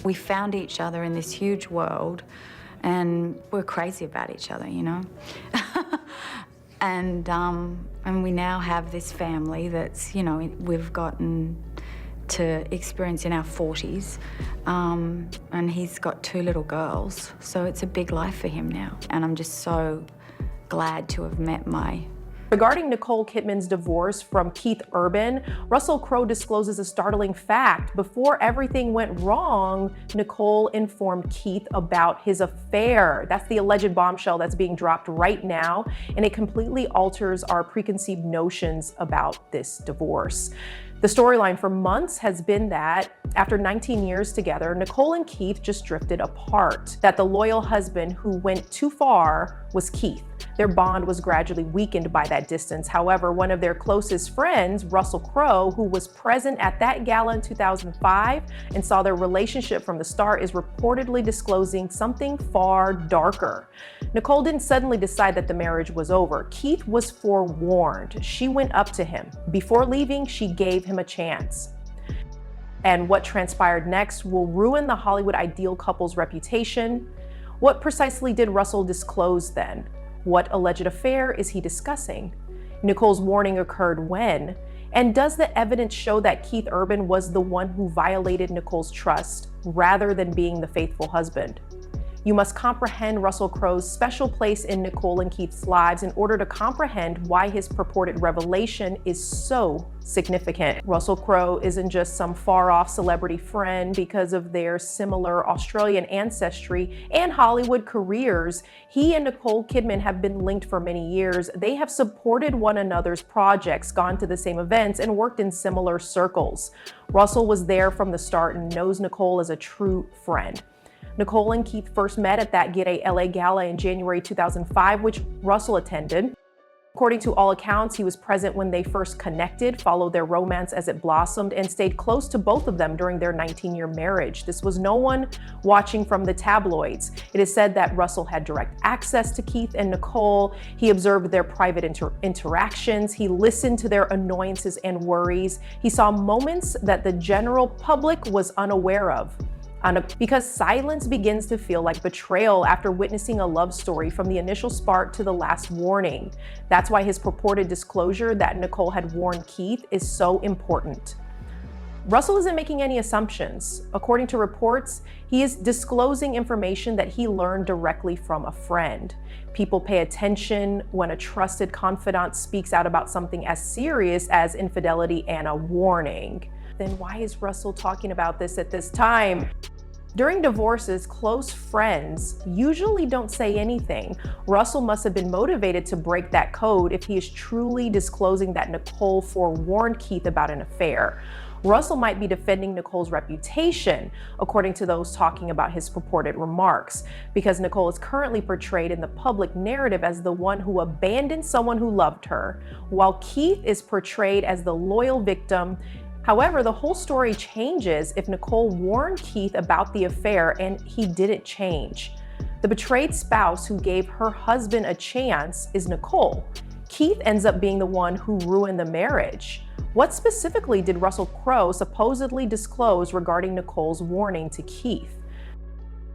We found each other in this huge world and we're crazy about each other, you know? And we now have this family that's, you know, we've gotten to experience in our 40s. And he's got 2 little girls, so it's a big life for him now. And I'm just so glad to have met my... Regarding Nicole Kidman's divorce from Keith Urban, Russell Crowe discloses a startling fact. Before everything went wrong, Nicole informed Keith about his affair. That's the alleged bombshell that's being dropped right now, and it completely alters our preconceived notions about this divorce. The storyline for months has been that after 19 years together, Nicole and Keith just drifted apart, that the loyal husband who went too far was Keith. Their bond was gradually weakened by that distance. However, one of their closest friends, Russell Crowe, who was present at that gala in 2005 and saw their relationship from the start, is reportedly disclosing something far darker. Nicole didn't suddenly decide that the marriage was over. Keith was forewarned. She went up to him. Before leaving, she gave him a chance. And what transpired next will ruin the Hollywood ideal couple's reputation. What precisely did Russell disclose then? What alleged affair is he discussing? Nicole's warning occurred when? And does the evidence show that Keith Urban was the one who violated Nicole's trust rather than being the faithful husband? You must comprehend Russell Crowe's special place in Nicole and Keith's lives in order to comprehend why his purported revelation is so significant. Russell Crowe isn't just some far-off celebrity friend because of their similar Australian ancestry and Hollywood careers. He and Nicole Kidman have been linked for many years. They have supported one another's projects, gone to the same events, and worked in similar circles. Russell was there from the start and knows Nicole as a true friend. Nicole and Keith first met at that Get a LA Gala in January 2005, which Russell attended. According to all accounts, he was present when they first connected, followed their romance as it blossomed, and stayed close to both of them during their 19-year marriage. This was no one watching from the tabloids. It is said that Russell had direct access to Keith and Nicole. He observed their private interactions. He listened to their annoyances and worries. He saw moments that the general public was unaware of. Because silence begins to feel like betrayal after witnessing a love story from the initial spark to the last warning. That's why his purported disclosure that Nicole had warned Keith is so important. Russell isn't making any assumptions. According to reports, he is disclosing information that he learned directly from a friend. People pay attention when a trusted confidant speaks out about something as serious as infidelity and a warning. Then why is Russell talking about this at this time? During divorces, close friends usually don't say anything. Russell must have been motivated to break that code if he is truly disclosing that Nicole forewarned Keith about an affair. Russell might be defending Nicole's reputation, according to those talking about his purported remarks, because Nicole is currently portrayed in the public narrative as the one who abandoned someone who loved her, while Keith is portrayed as the loyal victim. However, the whole story changes if Nicole warned Keith about the affair and he didn't change. The betrayed spouse who gave her husband a chance is Nicole. Keith ends up being the one who ruined the marriage. What specifically did Russell Crowe supposedly disclose regarding Nicole's warning to Keith?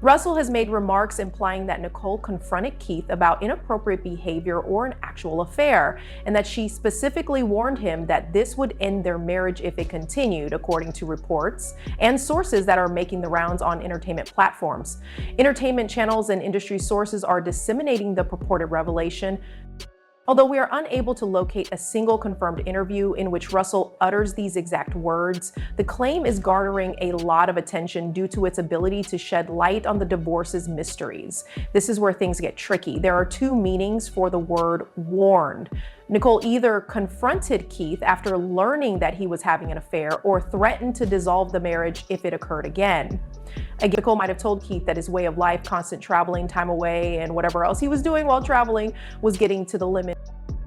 Russell has made remarks implying that Nicole confronted Keith about inappropriate behavior or an actual affair, and that she specifically warned him that this would end their marriage if it continued, according to reports and sources that are making the rounds on entertainment platforms. Entertainment channels and industry sources are disseminating the purported revelation. Although we are unable to locate a single confirmed interview in which Russell utters these exact words, the claim is garnering a lot of attention due to its ability to shed light on the divorce's mysteries. This is where things get tricky. There are 2 meanings for the word warned. Nicole either confronted Keith after learning that he was having an affair or threatened to dissolve the marriage if it occurred again. Again, Nicole might have told Keith that his way of life, constant traveling, time away, and whatever else he was doing while traveling was getting to the limit.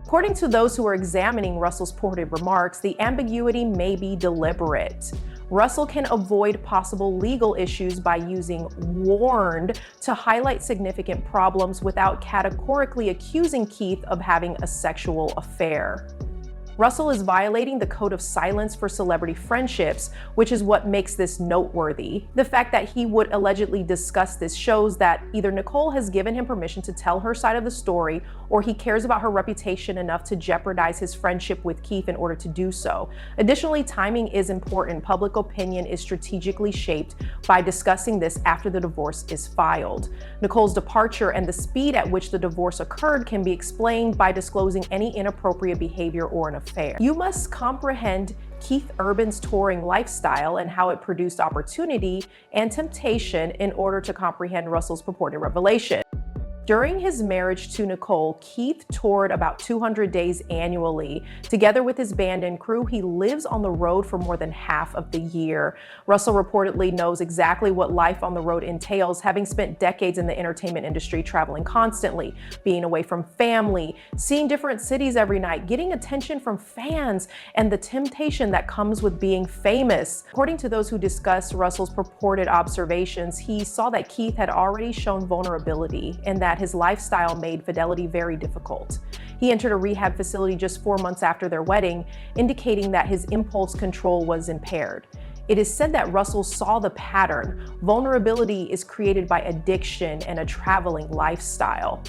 According to those who are examining Russell's purported remarks, the ambiguity may be deliberate. Russell can avoid possible legal issues by using warned to highlight significant problems without categorically accusing Keith of having a sexual affair. Russell is violating the code of silence for celebrity friendships, which is what makes this noteworthy. The fact that he would allegedly discuss this shows that either Nicole has given him permission to tell her side of the story, or he cares about her reputation enough to jeopardize his friendship with Keith in order to do so. Additionally, timing is important. Public opinion is strategically shaped by discussing this after the divorce is filed. Nicole's departure and the speed at which the divorce occurred can be explained by disclosing any inappropriate behavior or an affair. You must comprehend Keith Urban's touring lifestyle and how it produced opportunity and temptation in order to comprehend Russell's purported revelation. During his marriage to Nicole, Keith toured about 200 days annually. Together with his band and crew, he lives on the road for more than half of the year. Russell reportedly knows exactly what life on the road entails, having spent decades in the entertainment industry, traveling constantly, being away from family, seeing different cities every night, getting attention from fans, and the temptation that comes with being famous. According to those who discuss Russell's purported observations, he saw that Keith had already shown vulnerability and that his lifestyle made fidelity very difficult. He entered a rehab facility just 4 months after their wedding, indicating that his impulse control was impaired. It is said that Russell saw the pattern. Vulnerability is created by addiction and a traveling lifestyle.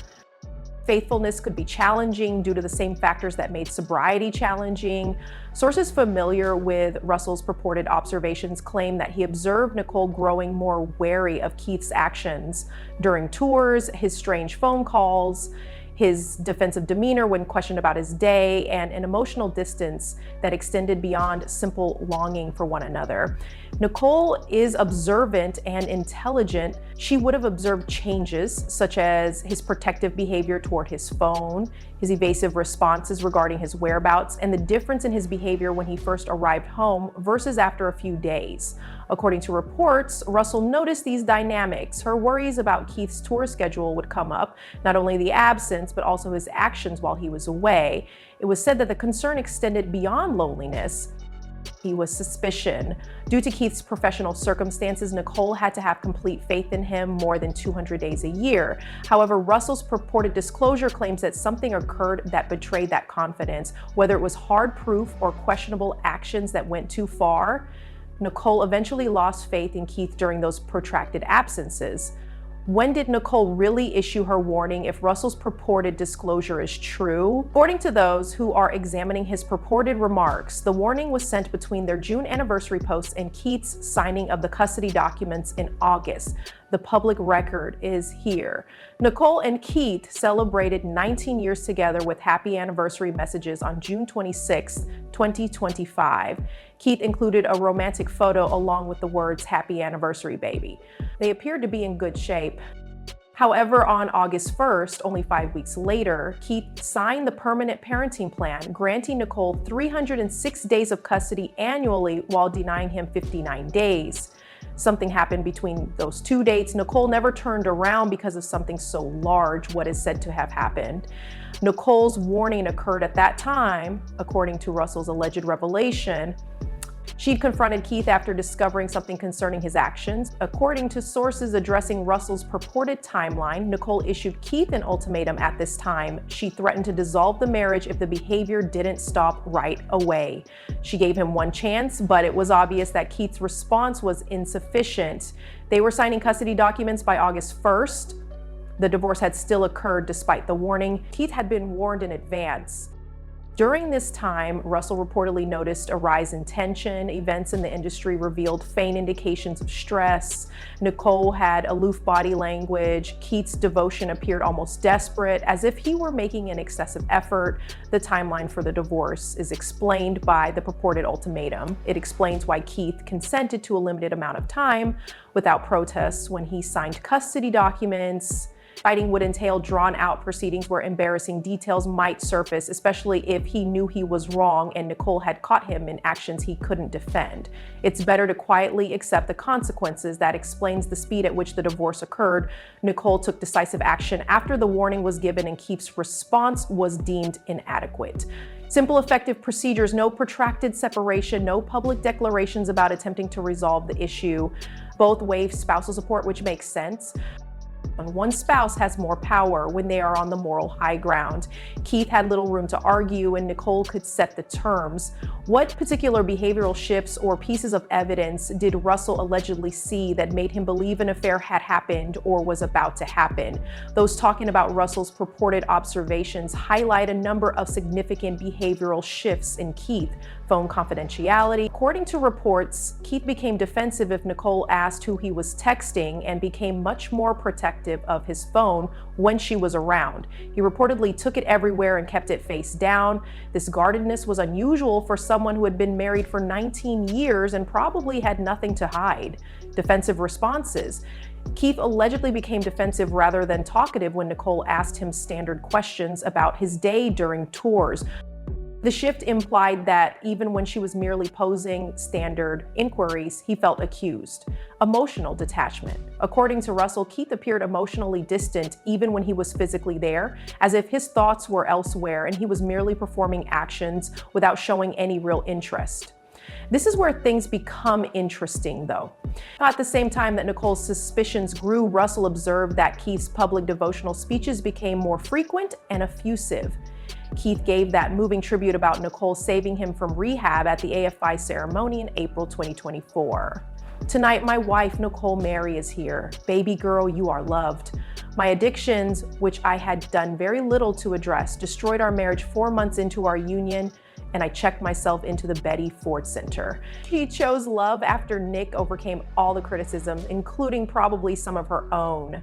Faithfulness could be challenging due to the same factors that made sobriety challenging. Sources familiar with Russell's purported observations claim that he observed Nicole growing more wary of Keith's actions during tours, his strange phone calls, his defensive demeanor when questioned about his day, and an emotional distance that extended beyond simple longing for one another. Nicole is observant and intelligent. She would have observed changes such as his protective behavior toward his phone, his evasive responses regarding his whereabouts, and the difference in his behavior when he first arrived home versus after a few days. According to reports, Russell noticed these dynamics. Her worries about Keith's tour schedule would come up, not only the absence, but also his actions while he was away. It was said that the concern extended beyond loneliness. He was suspicion. Due to Keith's professional circumstances, Nicole had to have complete faith in him more than 200 days a year. However, Russell's purported disclosure claims that something occurred that betrayed that confidence, whether it was hard proof or questionable actions that went too far. Nicole eventually lost faith in Keith during those protracted absences. When did Nicole really issue her warning if Russell's purported disclosure is true? According to those who are examining his purported remarks, the warning was sent between their June anniversary post and Keith's signing of the custody documents in August. The public record is here. Nicole and Keith celebrated 19 years together with happy anniversary messages on June 26, 2025. Keith included a romantic photo along with the words, "Happy anniversary, baby." They appeared to be in good shape. However, on August 1st, only 5 weeks later, Keith signed the permanent parenting plan, granting Nicole 306 days of custody annually while denying him 59 days. Something happened between those two dates. Nicole never turned around because of something so large, what is said to have happened. Nicole's warning occurred at that time, according to Russell's alleged revelation. She'd confronted Keith after discovering something concerning his actions. According to sources addressing Russell's purported timeline, Nicole issued Keith an ultimatum at this time. She threatened to dissolve the marriage if the behavior didn't stop right away. She gave him one chance, but it was obvious that Keith's response was insufficient. They were signing custody documents by August 1st. The divorce had still occurred despite the warning. Keith had been warned in advance. During this time, Russell reportedly noticed a rise in tension. Events in the industry revealed faint indications of stress. Nicole had aloof body language. Keith's devotion appeared almost desperate, as if he were making an excessive effort. The timeline for the divorce is explained by the purported ultimatum. It explains why Keith consented to a limited amount of time without protests when he signed custody documents. Fighting would entail drawn-out proceedings where embarrassing details might surface, especially if he knew he was wrong and Nicole had caught him in actions he couldn't defend. It's better to quietly accept the consequences. That explains the speed at which the divorce occurred. Nicole took decisive action after the warning was given and Keith's response was deemed inadequate. Simple, effective procedures, no protracted separation, no public declarations about attempting to resolve the issue. Both waived spousal support, which makes sense. One spouse has more power when they are on the moral high ground. Keith had little room to argue, and Nicole could set the terms. What particular behavioral shifts or pieces of evidence did Russell allegedly see that made him believe an affair had happened or was about to happen? Those talking about Russell's purported observations highlight a number of significant behavioral shifts in Keith. Phone confidentiality. According to reports, Keith became defensive if Nicole asked who he was texting and became much more protective of his phone when she was around. He reportedly took it everywhere and kept it face down. This guardedness was unusual for someone who had been married for 19 years and probably had nothing to hide. Defensive responses. Keith allegedly became defensive rather than talkative when Nicole asked him standard questions about his day during tours. The shift implied that even when she was merely posing standard inquiries, he felt accused. Emotional detachment. According to Russell, Keith appeared emotionally distant even when he was physically there, as if his thoughts were elsewhere and he was merely performing actions without showing any real interest. This is where things become interesting, though. At the same time that Nicole's suspicions grew, Russell observed that Keith's public devotional speeches became more frequent and effusive. Keith gave that moving tribute about Nicole saving him from rehab at the AFI ceremony in April 2024. Tonight, my wife, Nicole Mary, is here. Baby girl, you are loved. My addictions, which I had done very little to address, destroyed our marriage 4 months into our union, and I checked myself into the Betty Ford Center. She chose love after Nick overcame all the criticism, including probably some of her own.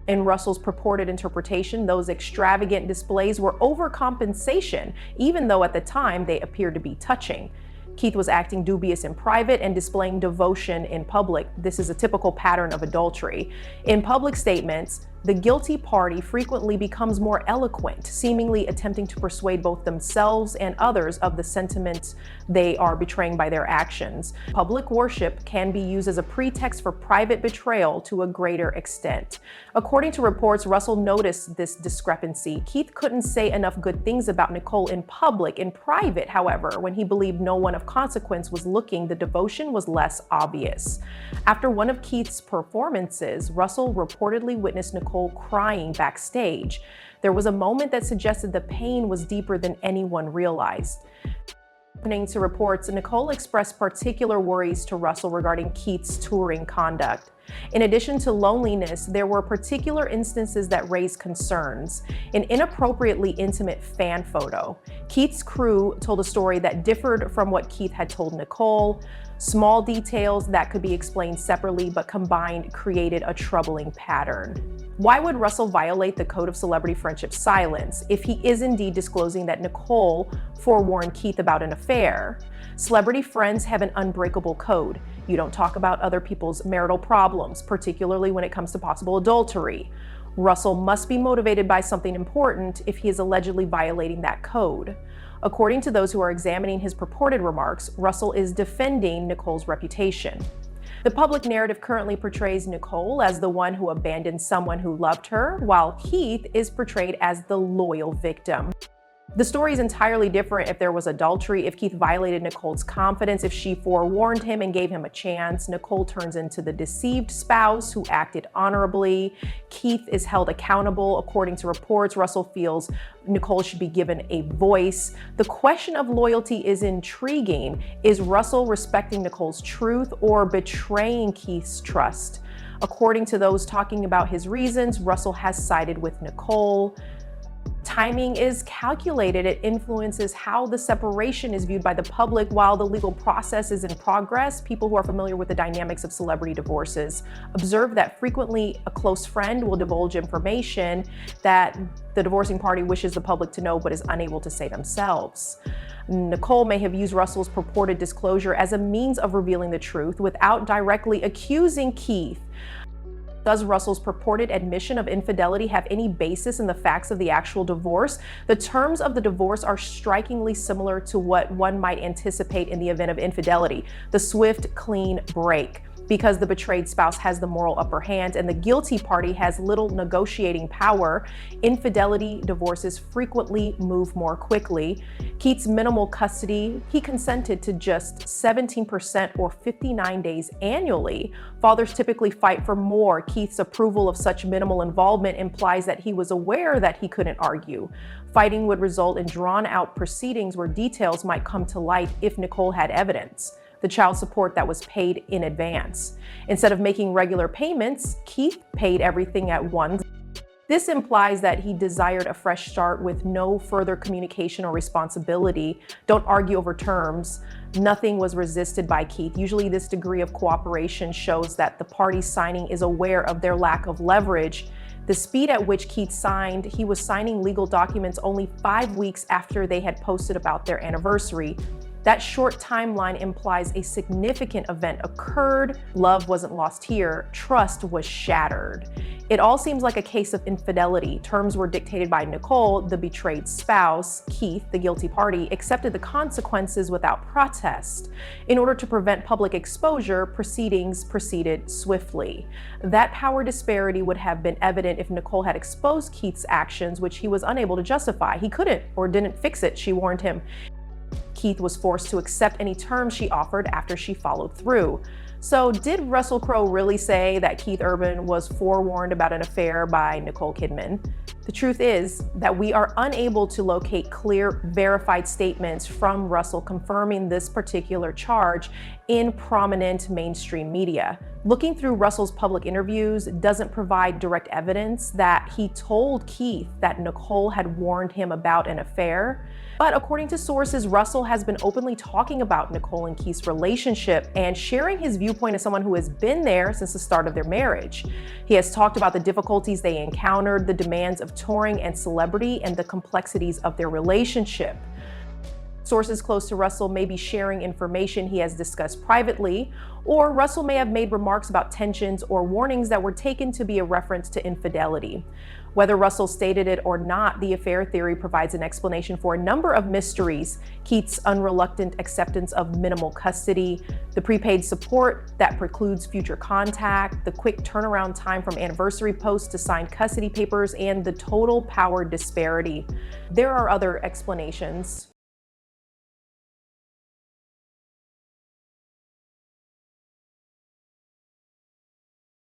In Russell's purported interpretation, those extravagant displays were overcompensation, even though at the time they appeared to be touching. Keith was acting dubious in private and displaying devotion in public. This is a typical pattern of adultery. In public statements, the guilty party frequently becomes more eloquent, seemingly attempting to persuade both themselves and others of the sentiments they are betraying by their actions. Public worship can be used as a pretext for private betrayal to a greater extent. According to reports, Russell noticed this discrepancy. Keith couldn't say enough good things about Nicole in public. In private, however, when he believed no one of consequence was looking, the devotion was less obvious. After one of Keith's performances, Russell reportedly witnessed Nicole crying backstage. There was a moment that suggested the pain was deeper than anyone realized. According to reports, Nicole expressed particular worries to Russell regarding Keith's touring conduct. In addition to loneliness, there were particular instances that raised concerns. An inappropriately intimate fan photo. Keith's crew told a story that differed from what Keith had told Nicole. Small details that could be explained separately but combined created a troubling pattern. Why would Russell violate the code of celebrity friendship silence if he is indeed disclosing that Nicole forewarned Keith about an affair? Celebrity friends have an unbreakable code. You don't talk about other people's marital problems, particularly when it comes to possible adultery. Russell must be motivated by something important if he is allegedly violating that code. According to those who are examining his purported remarks, Russell is defending Nicole's reputation. The public narrative currently portrays Nicole as the one who abandoned someone who loved her, while Keith is portrayed as the loyal victim. The story is entirely different if there was adultery, if Keith violated Nicole's confidence, if she forewarned him and gave him a chance. Nicole turns into the deceived spouse who acted honorably. Keith is held accountable. According to reports, Russell feels Nicole should be given a voice. The question of loyalty is intriguing. Is Russell respecting Nicole's truth or betraying Keith's trust? According to those talking about his reasons, Russell has sided with Nicole. Timing is calculated. It influences how the separation is viewed by the public while the legal process is in progress. People who are familiar with the dynamics of celebrity divorces observe that frequently a close friend will divulge information that the divorcing party wishes the public to know but is unable to say themselves. Nicole may have used Russell's purported disclosure as a means of revealing the truth without directly accusing Keith. Does Russell's purported admission of infidelity have any basis in the facts of the actual divorce? The terms of the divorce are strikingly similar to what one might anticipate in the event of infidelity: the swift, clean break. Because the betrayed spouse has the moral upper hand and the guilty party has little negotiating power, infidelity divorces frequently move more quickly. Keith's minimal custody, he consented to just 17% or 59 days annually. Fathers typically fight for more. Keith's approval of such minimal involvement implies that he was aware that he couldn't argue. Fighting would result in drawn-out proceedings where details might come to light if Nicole had evidence. The child support that was paid in advance. Instead of making regular payments, Keith paid everything at once. This implies that he desired a fresh start with no further communication or responsibility. Don't argue over terms. Nothing was resisted by Keith. Usually this degree of cooperation shows that the party signing is aware of their lack of leverage. The speed at which Keith signed, he was signing legal documents only 5 weeks after they had posted about their anniversary. That short timeline implies a significant event occurred. Love wasn't lost here. Trust was shattered. It all seems like a case of infidelity. Terms were dictated by Nicole, the betrayed spouse. Keith, the guilty party, accepted the consequences without protest. In order to prevent public exposure, proceedings proceeded swiftly. That power disparity would have been evident if Nicole had exposed Keith's actions, which he was unable to justify. He couldn't or didn't fix it, she warned him. Keith was forced to accept any terms she offered after she followed through. So did Russell Crowe really say that Keith Urban was forewarned about an affair by Nicole Kidman? The truth is that we are unable to locate clear, verified statements from Russell confirming this particular charge in prominent mainstream media. Looking through Russell's public interviews doesn't provide direct evidence that he told Keith that Nicole had warned him about an affair. But according to sources, Russell has been openly talking about Nicole and Keith's relationship and sharing his viewpoint as someone who has been there since the start of their marriage. He has talked about the difficulties they encountered, the demands of touring and celebrity, and the complexities of their relationship. Sources close to Russell may be sharing information he has discussed privately, or Russell may have made remarks about tensions or warnings that were taken to be a reference to infidelity. Whether Russell stated it or not, the affair theory provides an explanation for a number of mysteries: Keith's unreluctant acceptance of minimal custody, the prepaid support that precludes future contact, the quick turnaround time from anniversary post to signed custody papers, and the total power disparity. There are other explanations.